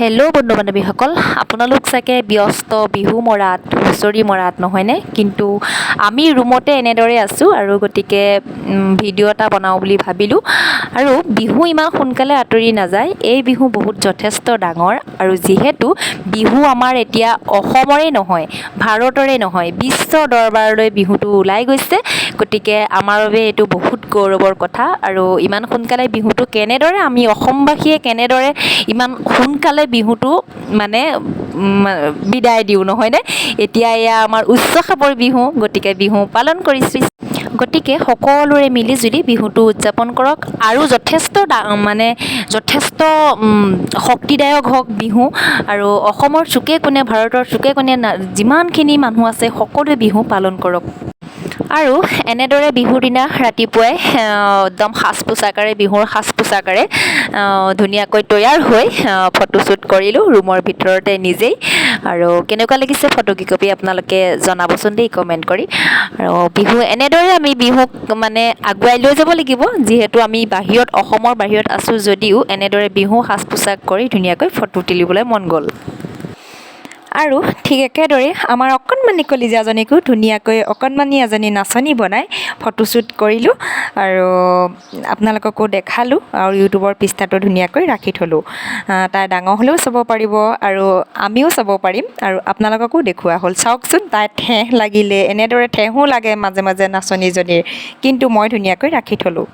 Hello' বন্ধু বান্ধৱীসকল, আপোনালোক চাগে ব্যস্ত বিহু মৰাত হুঁচৰি মৰাত নহয়নে? কিন্তু আমি ৰুমতে এনেদৰে আছোঁ আৰু গতিকে ভিডিঅ' এটা বনাওঁ বুলি ভাবিলোঁ। আৰু বিহু ইমান সোনকালে আঁতৰি নাযায়। এই বিহু বহুত যথেষ্ট ডাঙৰ আৰু যিহেতু বিহু আমাৰ এতিয়া অসমৰে নহয়, ভাৰতৰে নহয়, বিশ্ব দৰবাৰলৈ বিহুটো ওলাই গৈছে। গতিকে আমাৰ বাবে এইটো বহুত গৌৰৱৰ কথা। আৰু ইমান সোনকালে বিহুটো কেনেদৰে আমি অসমবাসীয়ে কেনেদৰে ইমান সোনকালে বিহুটো বিদায় দিওঁ নহয়নে? এতিয়া এয়া আমাৰ উৎসৱ বিহু, গতিকে বিহু পালন কৰিছোঁ। গতিকে সকলোৰে মিলি জুলি বিহুটো উদযাপন কৰক আৰু যথেষ্ট শক্তিদায়ক হওক বিহু। আৰু অসমৰ চুকে কোণে, ভাৰতৰ চুকে কোণে যিমানখিনি মানুহ আছে সকলোৱে বিহু পালন কৰক। আৰু এনেদৰে বিহুৰ দিনা ৰাতিপুৱাই একদম বিহুৰ সাজ পোছাকেৰে ধুনীয়াকৈ তৈয়াৰ হৈ ফটোশ্বুট কৰিলোঁ ৰুমৰ ভিতৰতে নিজেই। আৰু কেনেকুৱা লাগিছে ফটোকেইকপি আপোনালোকে জনাবচোন দেই কমেণ্ট কৰি। আৰু বিহু এনেদৰে আমি বিহুক আগুৱাই লৈ যাব লাগিব, যিহেতু আমি অসমৰ বাহিৰত আছোঁ যদিও এনেদৰে বিহু সাজ পোছাক কৰি ধুনীয়াকৈ ফটো তুলিবলৈ মন গ'ল। আৰু ঠিক একেদৰে আমাৰ অকণমানি কলিজাজনীকো ধুনীয়াকৈ অকণমানি এজনী নাচনী বনাই ফটোশ্বুট কৰিলোঁ আৰু আপোনালোককো দেখালোঁ আৰু ইউটিউবৰ পৃষ্ঠাটো ধুনীয়াকৈ ৰাখি থ'লোঁ। তাই ডাঙৰ হ'লেও চাব পাৰিব আৰু আমিও চাব পাৰিম আৰু আপোনালোককো দেখুওৱা হ'ল। চাওকচোন, তাই ঠেহ লাগিলে, এনেদৰে ঠেহো লাগে মাজে মাজে নাচনীজনীৰ, কিন্তু মই ধুনীয়াকৈ ৰাখি থ'লোঁ।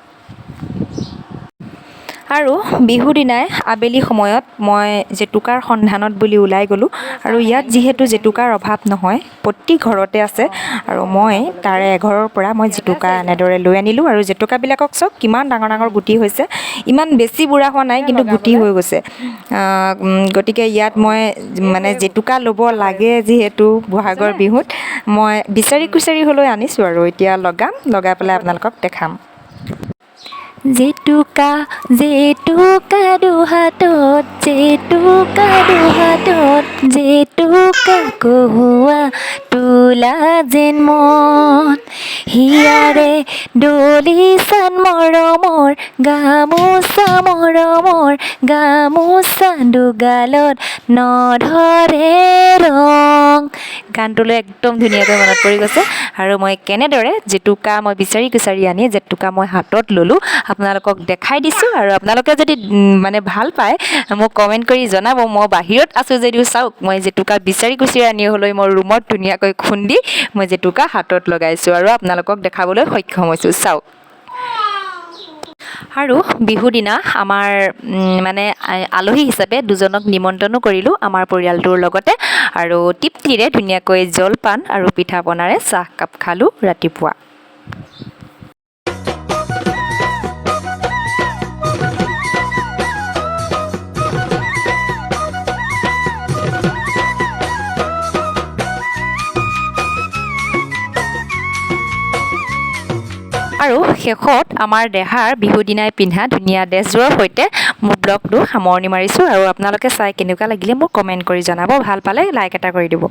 আৰু বিহুৰ দিনাই আবেলি সময়ত মই জেতুকাৰ সন্ধানত বুলি ওলাই গ'লোঁ। আৰু ইয়াত যিহেতু জেতুকাৰ অভাৱ নহয়, প্ৰতি ঘৰতে আছে। আৰু মই তাৰে এঘৰৰ পৰা মই জেতুকা এনেদৰে লৈ আনিলোঁ। আৰু জেতুকাবিলাকক চাওক কিমান ডাঙৰ ডাঙৰ গুটি হৈছে, ইমান বেছি বুঢ়া হোৱা নাই, কিন্তু গুটি হৈ গৈছে। গতিকে ইয়াত মই জেতুকা ল'ব লাগে যিহেতু বহাগৰ বিহুত মই বিচাৰি কুচাৰি হ'লেও আনিছোঁ আৰু এতিয়া লগাই পেলাই আপোনালোকক দেখাম। জেতুকা জেতুকা দুহাতত, জেতুকা দুহাতত, জেতুকা কহুৱা তোলা যেন মন, হিয়াৰে দলিচান মৰমৰ, গামোচা দুগালত নধৰে ৰং। গানটোলৈ একদম ধুনীয়াকৈ মনত পৰি গৈছে। আৰু মই কেনেদৰে জেতুকা মই বিচাৰি কুচাৰি আনি জেতুকা মই হাতত ল'লোঁ আপোনালোকক দেখাই দিছোঁ। আৰু আপোনালোকে যদি ভাল পায় মোক কমেণ্ট কৰি জনাব। মই বাহিৰত আছোঁ যদিও চাওক, মই জেতুকা বিচাৰি কুচাৰি আনি হ'লেও মই ৰুমত ধুনীয়াকৈ খুন্দি মই জেতুকা হাতত লগাইছোঁ আৰু আপোনালোকক দেখাবলৈ সক্ষম হৈছোঁ। চাওক। আৰু বিহুৰ দিনা আমাৰ আলহী হিচাপে দুজনক নিমন্ত্ৰণো কৰিলোঁ আমাৰ পৰিয়ালটোৰ লগতে। আৰু তৃপ্তিৰে ধুনীয়াকৈ জলপান আৰু পিঠা পনাৰে চাহকাপ খালোঁ ৰাতিপুৱা। আৰু শেষত আমাৰ দেহাৰ বিহু দিনাই পিন্ধা ধুনীয়া ড্ৰেছযোৰৰ সৈতে মোৰ ব্লগটো সামৰণি মাৰিছোঁ। আৰু আপোনালোকে চাই কেনেকুৱা লাগিলে মোক কমেণ্ট কৰি জনাব। ভাল পালে লাইক এটা কৰি দিব।